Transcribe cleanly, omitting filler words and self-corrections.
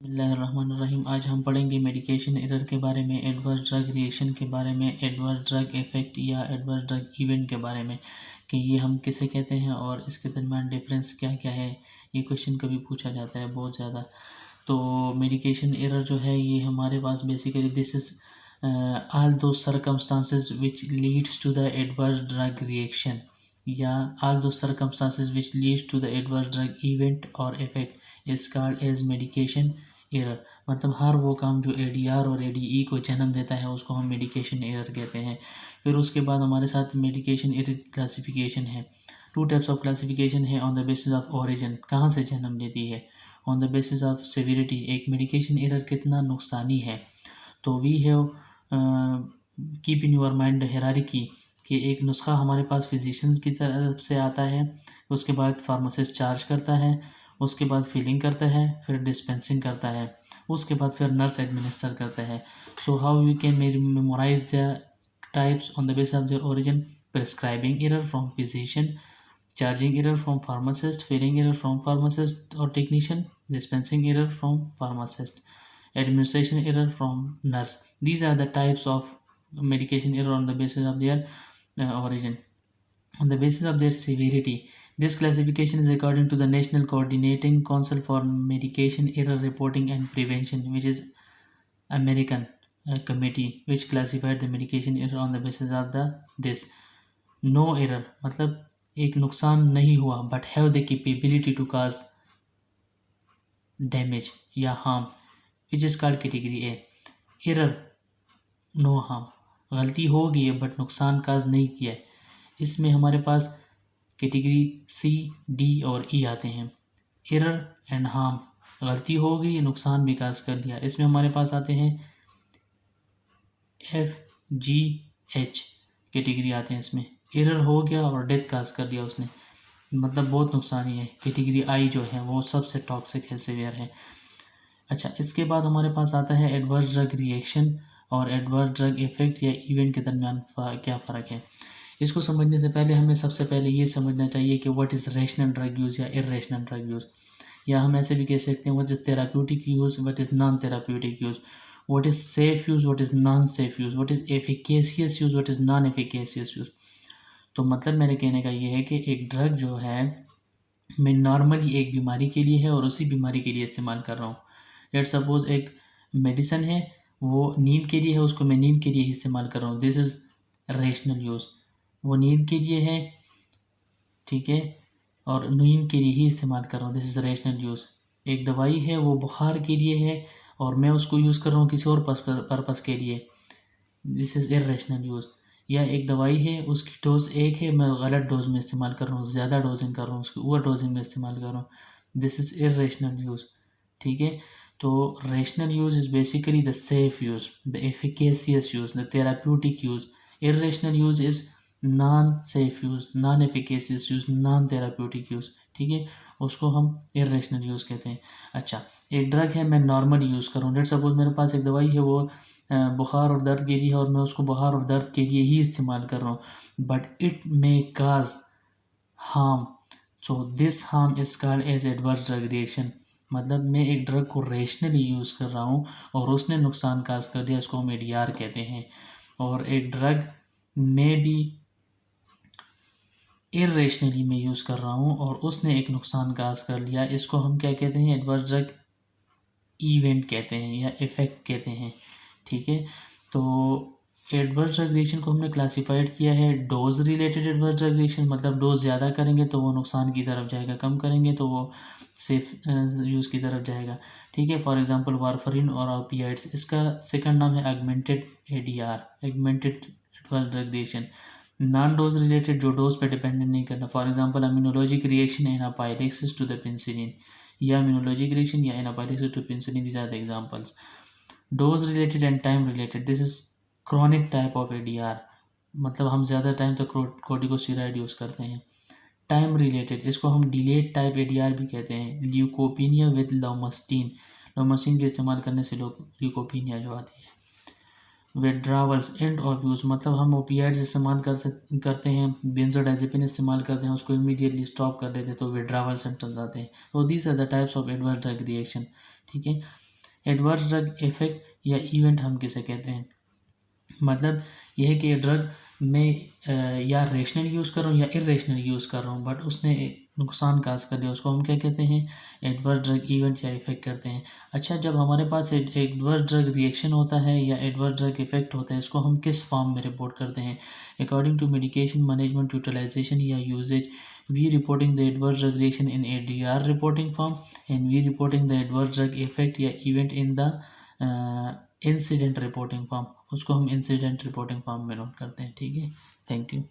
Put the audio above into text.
बिस्मिल्लाहिर्रहमानिर्रहीम। आज हम पढ़ेंगे मेडिकेशन एरर के बारे में, एडवर्स ड्रग रिएक्शन के बारे में, एडवर्स ड्रग इफ़ेक्ट या एडवर्स ड्रग इवेंट के बारे में कि ये हम किसे कहते हैं और इसके दरमियान डिफरेंस क्या क्या है। ये क्वेश्चन कभी पूछा जाता है बहुत ज़्यादा। तो मेडिकेशन एरर जो है ये हमारे पास basically this is all those circumstances which leads to the adverse drug reaction या all those circumstances which leads to the adverse drug event और effect is called as medication error. मतलब हर वो काम जो एडीआर और एडीई को जन्म देता है उसको हम मेडिकेशन एरर कहते हैं। फिर उसके बाद हमारे साथ मेडिकेशन एरर क्लासिफिकेशन है। टू टाइप्स ऑफ क्लासिफिकेशन है on the basis of origin, कहाँ से जन्म लेती है, on the basis of severity, एक मेडिकेशन एरर कितना नुकसानी है। तो we have keep in your mind hierarchy कि एक नुस्खा हमारे पास फिजिशियन की तरफ से आता है, उसके बाद फार्मासिस्ट चार्ज करता है, उसके बाद फिलिंग करता है, फिर डिस्पेंसिंग करता है, उसके बाद फिर नर्स एडमिनिस्टर करता है। So how you can memorize the types on the basis of their origin. Prescribing error from physician, charging error from pharmacist, filling error from pharmacist और technician, dispensing error from pharmacist, administration error from nurse. These are the types of medication error on the basis of their origin. On the basis of their severity, this classification is according to the National Coordinating Council for Medication Error Reporting and Prevention, which is American committee which classified the medication error on the basis of the this. No error मतलब एक नुकसान नहीं हुआ but have the capability to cause damage या harm, which is called category A. Error no harm, गलती हो गई है बट नुकसान काज नहीं किया है। इसमें हमारे पास कैटेगरी सी, डी और ई आते हैं। एरर एंड हार्म, गलती हो गई, नुकसान भी काज कर लिया। इसमें हमारे पास आते हैं एफ, जी, एच कैटेगरी आते हैं। इसमें एरर हो गया और डेथ काज कर दिया उसने, मतलब बहुत नुकसान ही है। कैटेगरी आई जो है वो सबसे टॉक्सिक है, सीवियर है। अच्छा, इसके बाद हमारे पास आता है एडवर्स ड्रग रिएक्शन और एडवर्स ड्रग इफेक्ट या इवेंट के दरमियान क्या फ़र्क है। इसको समझने से पहले हमें सबसे पहले ये समझना चाहिए कि what is rational drug use या इर्रेशनल ड्रग यूज़, या हम ऐसे भी कह सकते हैं what is therapeutic use, what is non therapeutic use, what is safe use, what is non safe use, what is efficacious use, what is non efficacious use. तो मतलब मेरे कहने का ये है कि एक ड्रग जो है मैं नॉर्मली एक बीमारी के लिए है और उसी बीमारी के लिए इस्तेमाल कर रहा हूँ। लेट सपोज एक मेडिसिन है वो नींद के लिए है, उसको मैं नींद के लिए ही इस्तेमाल कर रहा हूँ, दिस इज़ रेशनल यूज़। वो नींद के लिए है, ठीक है, और नींद के लिए ही इस्तेमाल कर रहा हूँ, दिस इज़ रेशनल यूज़। एक दवाई है वो बुखार के लिए है और मैं उसको यूज़ कर रहा हूँ किसी और पर्पज़ के लिए, दिस इज़ इर्रेशनल यूज़। या एक दवाई है उसकी डोज एक है, मैं गलत डोज में इस्तेमाल कर रहा हूँ, ज़्यादा डोजिंग कर रहा हूँ, उसकी ओवर डोजिंग में इस्तेमाल कर रहा हूँ, दिस इज़ इर्रेशनल यूज़। ठीक है, तो rational use is basically the safe use, the efficacious use, the therapeutic use. Irrational use is non safe use, non efficacious use, non therapeutic use. ठीक है, उसको हम इर्रेशनल यूज़ कहते हैं। अच्छा, एक ड्रग है मैं नॉर्मल यूज़ कर रहा हूँ, लेट सपोज मेरे पास एक दवाई है वो बुखार और दर्द के लिए है और मैं उसको बुखार और दर्द के लिए ही इस्तेमाल कर रहा हूँ, but it may cause harm, so this harm is called as adverse drug reaction. मतलब मैं एक ड्रग को रेशनली यूज़ कर रहा हूँ और उसने नुकसान काज कर दिया, इसको हम एडीआर कहते हैं। और एक ड्रग में भी इर्रेशनली मैं यूज़ कर रहा हूँ और उसने एक नुकसान काज कर लिया, इसको हम क्या कहते हैं, एडवर्स ड्रग इवेंट कहते हैं या इफ़ेक्ट कहते हैं। ठीक है, तो एडवर्स ड्रग रिएक्शन को हमने क्लासिफाइड किया है dose related adverse drug reaction, मतलब डोज ज़्यादा करेंगे तो वो नुकसान की तरफ जाएगा, कम करेंगे तो वो सेफ यूज़ की तरफ जाएगा। ठीक है, फॉर एग्जांपल वारफरिन और ओपियाइड्स, इसका सेकंड नाम है augmented ADR, augmented adverse drug reaction. Non dose related, जो डोज पे डिपेंडेंट नहीं करना, for example immunologic reaction anaphylaxis to the penicillin, या इम्यूनोलॉजिक रिएक्शन या anaphylaxis to penicillin, these are the examples. Dose related and time related, this is chronic type of ADR, मतलब हम ज़्यादा time तक corticosteroid use करते हैं। Time related, इसको हम डिलेड टाइप एडीआर भी कहते हैं। ल्यूकोपिनिया विद लोमस्टिन, लोमस्टिन के इस्तेमाल करने से ल्यूकोपिनिया जो आती है। विड्रावल्स, एंड ऑफ यूज़, मतलब हम ओपियाइड्स इस्तेमाल करते हैं, बेंजोडाइजेपिन इस्तेमाल करते हैं, उसको इमीडिएटली स्टॉप कर देते हैं तो विड्रावल सिम्टम्स आते हैं। तो these are the types of adverse drug reaction. ठीक है, एडवर्स ड्रग इफेक्ट या इवेंट हम किसे कहते हैं? मतलब यह है कि ड्रग में या रेशनल यूज़ कर रहा हूँ या इरेशनल यूज़ कर रहा हूँ, बट उसने नुकसान काज कर दिया, उसको हम क्या कहते हैं? एडवर्स ड्रग इवेंट या इफेक्ट करते हैं। अच्छा, जब हमारे पास एडवर्स ड्रग रिएक्शन होता है या एडवर्स ड्रग इफेक्ट होता है, इसको हम किस फॉर्म में रिपोर्ट करते हैं? According to medication management utilization या usages, we reporting the adverse drug reaction in ADR reporting form and we reporting the adverse drug effect या event in the incident reporting form. उसको हम incident reporting form में note करते हैं। ठीक है, thank you.